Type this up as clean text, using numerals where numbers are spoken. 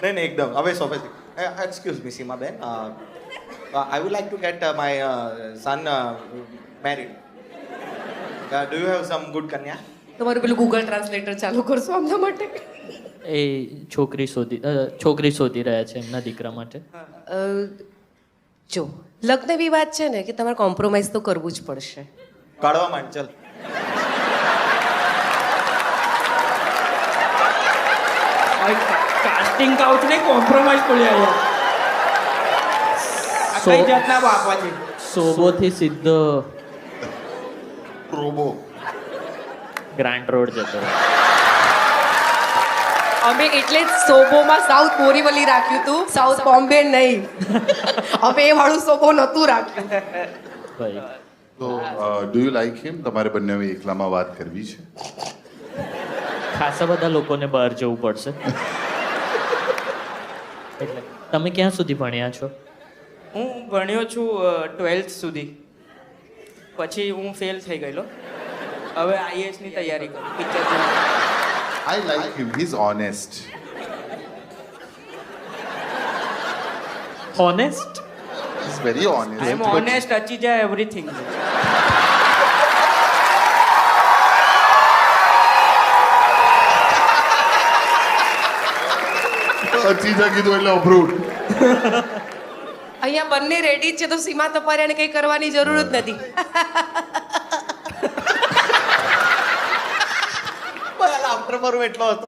નહીં નહીં એકદમ હવે સોફેસ્ટિક excuse me Seema ben I would like to get my son married do you have some good કન્યા તમારું પેલું ગૂગલ ટ્રાન્સલેટર ચાલુ કરશો આમના માટે એ છોકરી શોધી રહ્યા છે એમના દીકરા માટે. જો લગ્ન એવી વાત છે ને કે તમારે કોમ્પ્રોમાઇઝ તો કરવું જ પડશે. કાઢવા માંડ ચલ કાસ્ટિંગ કાઉચ ને કોમ્પ્રોમાઇઝ પડ્યા યાર. આ કઈ જાતના બાપા છે? સોબોથી સીધો રોબો ગ્રાન્ડ રોડ જતો રહ્યો. અમે એટલે જ સોબોમાં સાઉથ બોરીવલી રાખ્યું હતું, સાઉથ બોમ્બે નહીં. હવે એ વાળું સોબો નહોતું રાખ્યું. ભાઈ તો ડુ યુ લાઈક હિમ? તમારે બંને એકલામાં વાત કરવી છે. ખાસા બધા લોકોને બહાર જવું પડશે. એટલે તમે ક્યાં સુધી ભણ્યા છો? હું ભણ્યો છું 12th સુધી. પછી હું ફેલ થઈ ગયેલો. હવે IAS ની તૈયારી કરું picture. I like him, he is honest. Honest? He is very honest. I am honest, અચી જાય એવરીથિંગ. અચીજા કીધું એટલે અભરૂટ. અહીંયા બંને રેડી છે તો સીમા તપારિયાને કંઈ કરવાની જરૂર જ નથી. આફ્ટર મારું એટલો હતો